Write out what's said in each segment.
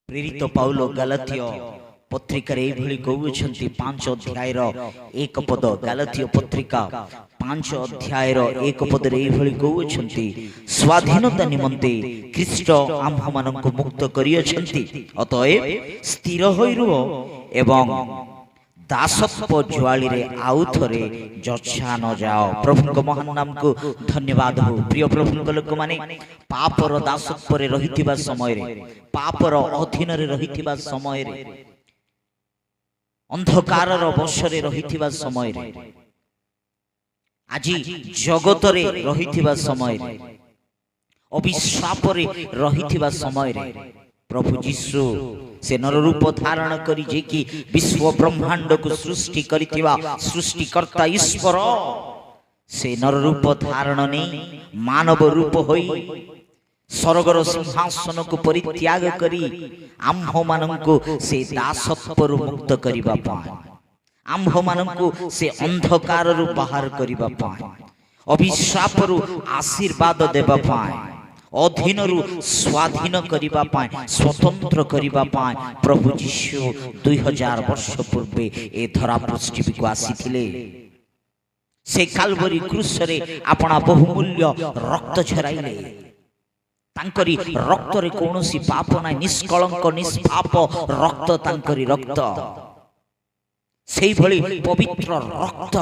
प्रेरित पाउल गालातिय पत्रिकार एभली कहउछन्ति 5 अध्यायर 1 पद। गालातिय पत्रिका 5 अध्यायर 1 पद रे एभली कहउछन्ति, स्वाधीनता निमंते ख्रीष्ट आम्भमानंकु मुक्त करियछन्ति, अतएव स्थिर होई रुह एवं दासत्व ज्वाली रे आउ थरे जच्छा न जाओ। प्रभु महान नाम को धन्यवाद हो। प्रिय प्रभु लोक माने पापर दासत्व रे रहितिबा समय रे, पापर अधीन रे रहितिबा समय रे, अंधकार रो वश रे रहितिबा समय रे, आजी जगत रे रहितिबा समय रे, अभिशाप रे रहितिबा समय रे प्रभु यीशु से नर रूप धारण करी जे कि विश्व ब्रह्मांड को सृष्टि करिथिबा सृष्टिकर्ता ईश्वर से नर रूप धारण ने मानव रूप होई स्वर्गर सिंहासन को परित्याग करी आम्भ मानंको से दासत्व रु मुक्त करिबा पाए, आम्भ मानंको से अंधकार रु बाहर करिबा पाए, अभिशाप रु आशीर्वाद देबा पाए, अधीन रु स्वाधीन करिबा पाए, स्वतंत्र करिबा पाए प्रभु यीशु 2000 वर्ष पूर्वे ए धरा पृथ्वी को आसीथिले। से काल्वरी क्रूस रे अपना बहुमूल्य रक्त झराइले। तांकरी रक्त रे कोनोसी पाप ना, निष्कलंक निष्पाप रक्त तांकरी रक्त, सेई भली पवित्र रक्त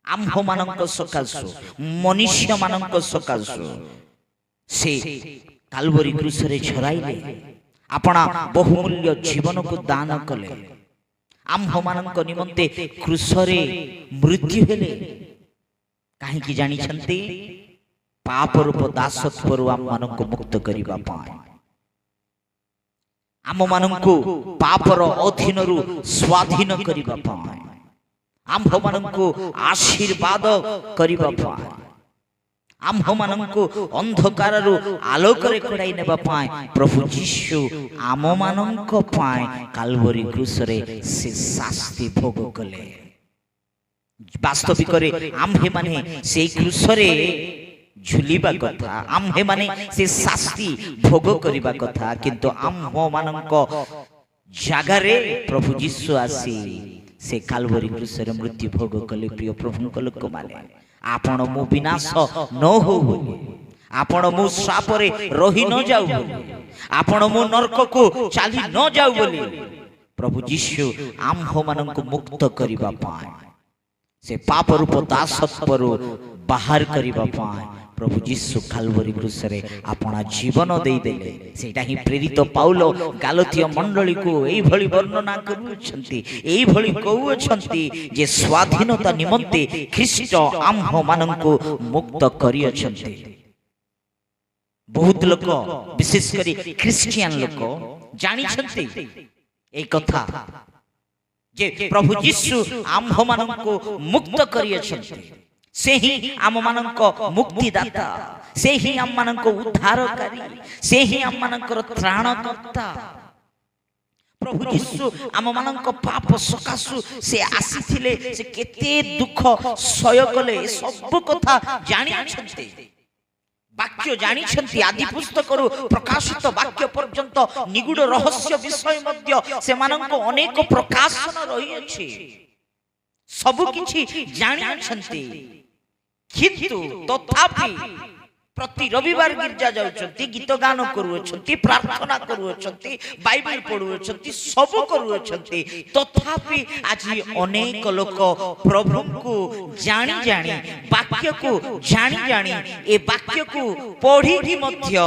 आम्भ मानंक सकासु, मनुष्य मानंक सकासु से काल्वरी क्रूस रे झराइले, अपना बहुमूल्य जीवन को दान कले, आम्भ मानंक निमंते क्रूस रे मृत्यु हेले। काहे कि जानि छन्ति? पाप रूप दासत्व रु आम मानंको मुक्त करिबा पाए, आम मानंको पापर अधीन रु स्वाधीन करिबा पाए, आम्भ मानंको आशीर्वाद करिबा पाए, आम्भ मानंको अंधकार रु आलोक रे कढाई नेबा पाए प्रभु यीशु आम मानंक पाए काल्वरी क्रूस रे से शास्ति भोग कले। वास्तविक रे आम्भे माने सेई क्रूस रे झुलिबा कथा, आम्भे माने से शास्ति भोग करिबा कथा, किंतु आम्भ मानंक जागा रे प्रभु यीशु आसी से काल्वरी क्रूस रे मृत्यु भोग कले। प्रिय प्रभु लोक माने आपण मु विनाश न हो बोली, आपण मु श्राप रे रही न जाऊ बोली, आपण मु नरक को चाली न जाऊ बोली प्रभु यीशु आम्भ मानंको मुक्त करिबा पाए, से पाप रूप दासत्व रु बाहर करिबा पाए प्रभु यीशु काल्वरी क्रूस रे अपना जीवन देई देले। सेटा ही प्रेरित पाउल गालातिय मंडली को एई भली वर्णना करूछंती, एई भली कहउछंती जे स्वाधीनता निमंते ख्रीष्ट आम्भ मानंको मुक्त करियछंती। बहुत लोक विशेष करी क्रिश्चियन लोक जानि छंती ए कथा जे प्रभु यीशु आम्भ मानंको मुक्त करियछंती, से ही आम मानंको मुक्तिदाता, से ही आम मानंको उद्धारकारी, से ही आम मानंकर त्राणकर्ता। प्रभु यीशु आम मानंको पाप सकासु से आसीथिले, से केते दुख सय कले सब कथा जानि अछंती, वाक्य जानि छंती। आदि पुस्तक रु प्रकाशित वाक्य पर्यंत निगूढ़ रहस्य विषय मध्य से मानंको अनेक प्रकाशन रही अछि, सब किछि जानि अछंती। किंतु तथापि प्रति रविवार गिरजा जाउछंती, गीत गान करूछंती, प्रार्थना करूछंती, बाइबल पढुछंती, सब करूछंती, तथापि आज अनेक लोक प्रभु को जानि जानि, वाक्य को जानि जानि, ए वाक्य को पढ़ी कि मध्य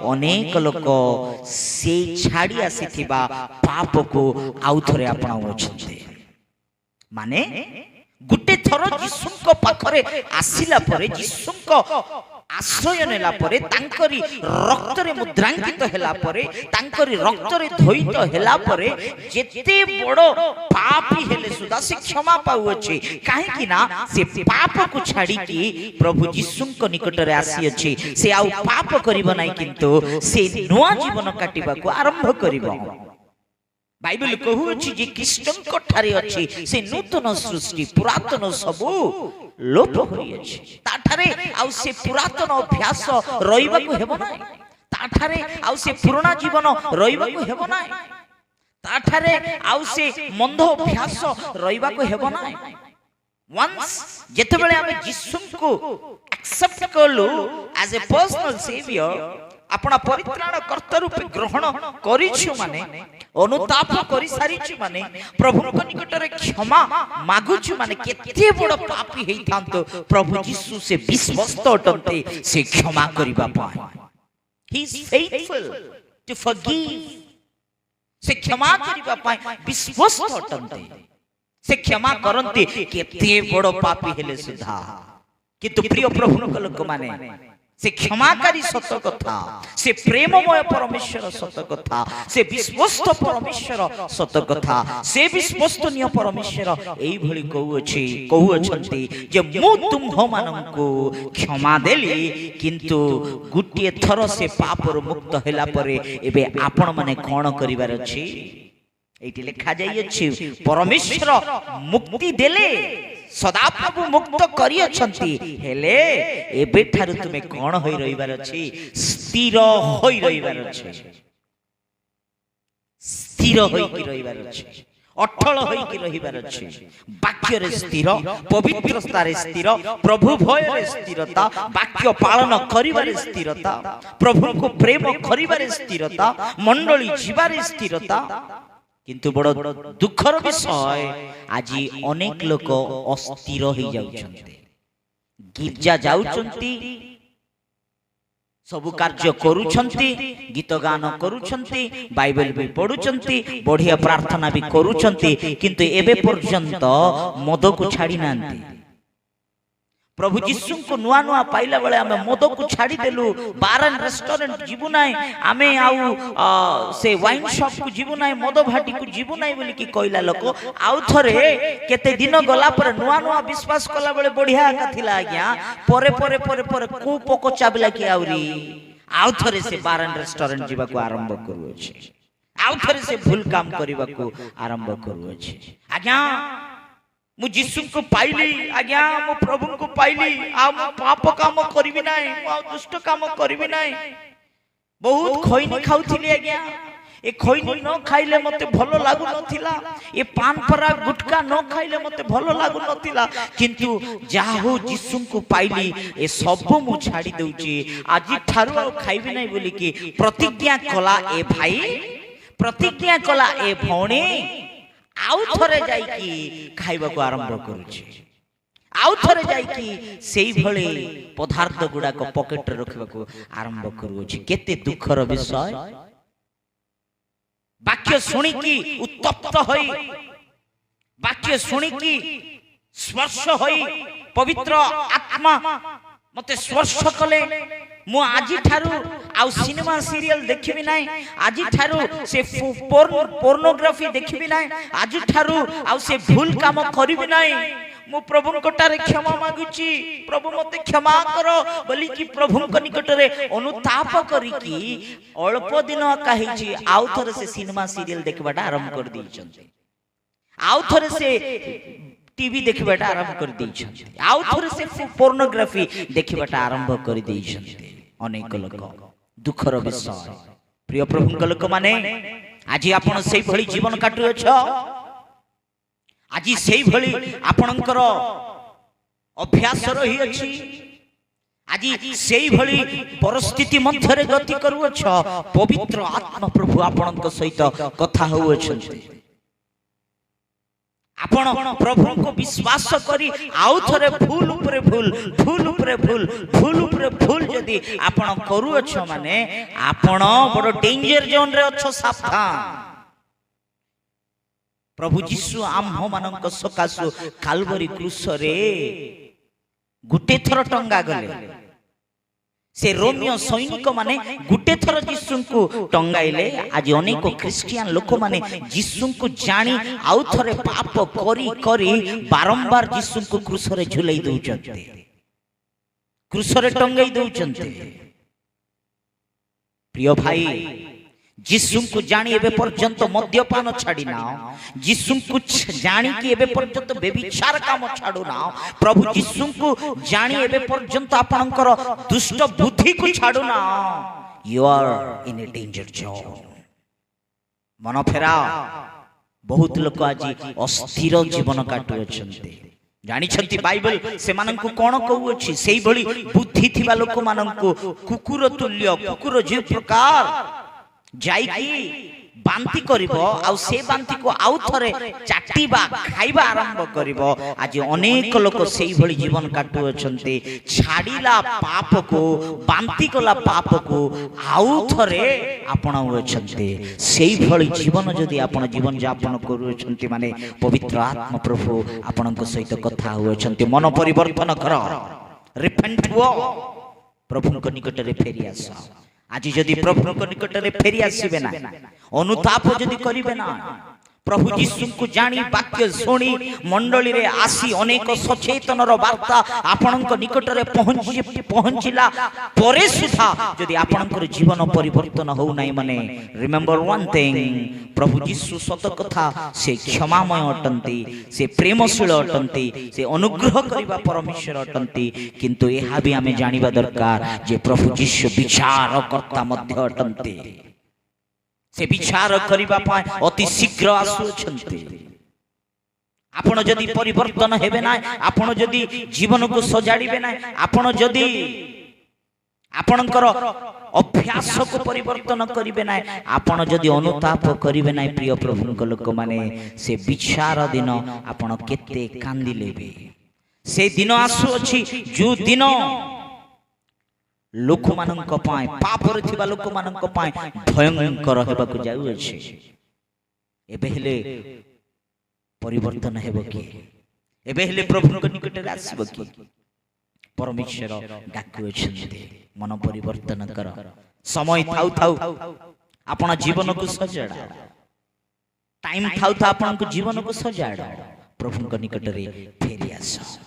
अनेक लोक से छाड़ी आसीथिबा पाप को आउ थरे अपनाउछंती। माने गुटे थर यीशुଙ୍କ पाखरे आसिला परे, यीशुଙ୍କ आश्रय नेला परे, तांकरी रक्त रे मुद्रांकित हेला परे, तांकरी रक्त रे धोइत हेला परे, जेते बड़ पापी हेले सुदा से क्षमा पाउछि। काहे कि ना से पाप को छाड़ी कि प्रभु यीशुଙ୍କ निकट रे आसी अछि, से आउ पाप करिबो नै, किंतु से नया जीवन काटिबा को आरंभ करिबो। बाइबल कहूछि जे ख्रीष्टଙ୍କ ठारे अछि से नूतन सृष्टि, पुरातन सबु लोप होई अछि, ता ठारे आउ से पुरातन अभ्यास रहिबा को हेबो नै। ताठारे आउ से पुराना जीवन रहिबाको हेबो ना ताठारे आउ से मंद अभ्यास रहिबाको हेबो ना वंस जेतेबेले आमे यीशु को एक्सेप्ट करलु एज ए पर्सनल सेवियर अपना परित्राण कर्ता रूपे ग्रहण करिछु माने अनुताप करि सारिछु माने प्रभु को निकट रे क्षमा मागुछु माने केते बड़ पापी हेई थांतो प्रभु यीशु से विश्वस्त अटंते से क्षमा करिबा पाए he is faithful to forgive से क्षमा करिबा पाए विश्वस्त अटंते से क्षमा करंती केते बड़ पापी हेले सुधा किंतु प्रिय प्रभु लोक माने से क्षमाकारी सत कथा से प्रेममय परमेश्वर सत कथा से विश्वस्त परमेश्वर सत कथा से विश्वस्तनीय परमेश्वर एई भली कहू अछंती जे मु तुम माननको क्षमा देली किंतु गुटिए थर से पापर मुक्त होला परे एबे आपण माने कोन करिवार अछि एटी लिखा जाई अछि परमेश्वर मुक्ति देले सदा प्रभु मुक्त करी अछंती हेले एबे ठारु तुमे कोन होई रहिबार अछि स्थिर होई रहिबार अछि स्थिर होई कि रहिबार अछि अठल होई कि रहिबार अछि वाक्य रे स्थिर पवित्रता रे स्थिर प्रभु भय रे स्थिरता वाक्य पालन करिबार स्थिरता प्रभु को प्रेम करिबार स्थिरता मंडली जीवार स्थिरता किंतु बड़ दुखर विषय आज अनेक लोक अस्थिर हो जाउछन्ते गिरजा जाउछन्ती सबु कार्य करूछन्ती गीत गान करूछन्ती बाइबल भी पढुछन्ती बढ़िया प्रार्थना भी करूछन्ती किंतु एबे पर्यंत मद को छाड़ी नांती प्रभु यीशु को नुआ नुआ पाइला बेले आमे मद को छाड़ी देलु बार एंड रेस्टोरेंट जीवु नाय आमे आउ से वाइन शॉप को जीवु नाय मद भाटी को जीवु नाय बोली कि कहला लोक आउ थरे केते दिन गला पर नुआ नुआ विश्वास कला बेले बढ़िया का थिला आज्ञा परे परे परे परे को पको चाबला कि आउरी आउ थरे से बार एंड रेस्टोरेंट जीवा को आरंभ करू अछि आउ थरे से भूल काम करिबा को आरंभ करू अछि आज्ञा मु यीशु को पाइली आज्ञा मु प्रभु को पाइली आ मु पाप काम करबी नाही मु दुष्ट काम करबी नाही बहुत खैनी खाउथिली आज्ञा ए खैनी न खाइले मते भलो लागु नथिला ए पान परा गुटका न खाइले मते भलो लागु नथिला किंतु जाहु यीशु को पाइली ए सब मु छाडी दउची आज थारु आ खाइबी नाही बोली कि प्रतिज्ञा कला ए भाई प्रतिज्ञा कला ए भौणी आउ थरे जाई कि खाइबा को आरंभ करूची आउ थरे जाई कि सेई भले पदार्थ गुडा को पॉकेट रे रखबा को आरंभ करूची केते दुखर विषय वाक्य सुनी कि उत्तप्त होई वाक्य सुनी कि स्पर्श होई पवित्र आत्मा मते स्पर्श कले मु आजि ठारू आउ सिनेमा सीरियल देखिबी नाही आजि ठारू से पोर्नोग्राफी देखिबी नाही आजि ठारू आउ से भूल काम करिबी नाही मु प्रभु निकटरे क्षमा मागुची प्रभु मते क्षमा करो बोली कि प्रभु को निकटरे अनुताप करी कि अल्प दिन काहि छी आउ थरे से सिनेमा सीरियल देखबाटा आरंभ कर दी छथि आउ थरे से टीवी देखबाटा आरंभ कर दी छथि आउ थरे से पोर्नोग्राफी देखबाटा आरंभ कर दी छथि अनेक लोक दुखर विषय प्रिय प्रभु लोक माने आज आपण सेई भली जीवन काटु अछ आज सेई भली आपणकर अभ्यास रही अछि आज सेई भली परिस्थिति मध्य रे गति करू अछ पवित्र आत्मा प्रभु आपणक सहित कथा होउ अछंती आपण प्रभु को विश्वास करी आउ थरे भूल उपरे भूल भूल उपरे भूल भूल उपरे भूल जदी आपण करू अछ माने आपण बड़ डेंजर जोन रे अछ सावधान प्रभु यीशु आम्भ मानक सकासु काल्वरी क्रूस रे गुटे थर टंगा गले से रोमियो सैनिक माने गुटे थर यीशु को टंगाइले आज अनेक क्रिश्चियन लोक माने यीशु को जानी आउ थरे पाप करी करी बारंबार यीशु को क्रूस रे झुलाई दउचंते क्रूस रे टंगाई दउचंते प्रिय भाई यीशु को जानी एबे पर्यंत मद्यपान छाड़ी ना यीशु को जानी कि एबे पर्यंत व्यभिचार काम छाड़ू ना प्रभु यीशु को जानी एबे पर्यंत आपनकर दुष्ट बुद्धि को छाड़ू ना you are in a danger zone. मन फेरा। बहुत लोक आज अस्थिर जीवन काटु अछंती। जानिछंती बाइबल से माननकु कोन कहउछि सेही भली बुद्धि थिबा लोक माननकु कुकुर तुल्य कुकुर जे प्रकार जाईकी बांती करिवो आ से बांती को आउ थरे चाटीबा खाइबा आरंभ करिवो। आज अनेक लोक सेही भली जीवन काटु अछंती। छाडीला पाप को बांती कला पाप को आउ थरे आपणाउ अछंती। सेही भली जीवन जदि आपण जीवन यापन करू अछंती माने पवित्र आत्मा प्रभु आपणक सहित कथा हो अछंती। मन परिवर्तन कर, रिपेंट हो, प्रभुक निकट रे फेरी आस। आज जदि प्रभु निकट में फेरी आसबे ना, अनुताप जदि करिवे ना, प्रभु यीशु को जानी वाक्य सुनी मंडली रे आसी अनेक सचेतन वार्ता आपणक निकट रे पहुंचिला परे सुधा जदि आपणकर जीवन परिवर्तन हो नाही माने रिमेंबर वन थिंग, प्रभु यीशु सत कथा से क्षमामय अटंती, से प्रेमशील अटंती, से अनुग्रह करिबा परमेश्वर अटंती। किंतु एहा भी आमे जानिबा दरकार जे प्रभु यीशु विचार कर्ता मध्य अटंती। से विचार करिबा पाए अति शीघ्र आसुछंती। आपण जदि परिवर्तन हेबे ना, आपण जदि जीवन को सजाड़ीबे ना, आपण जदि आपणकर अभ्यास को परिवर्तन करिबे ना, आपण जदि अनुताप करिबे ना, प्रिय प्रभुक लोक माने से विचार दिन आपण केते कांदी लेबे। से दिन आसु अछि जो दिन लोक मानक पाए पाप रे थिबा लोक मानक पाए भयंकर हेबा को जाउ अछि। एबे हेले परिवर्तन हेबो कि? एबे हेले प्रभुक निकट रे आसीबो कि? परमेश्वर डाकु अछि, मन परिवर्तन कर। समय थाउ थाउ आपण जीवन को सजाड़ा, टाइम थाउ थाउ आपण को जीवन को सजाड़ा, प्रभुक निकट रे फेरी आस।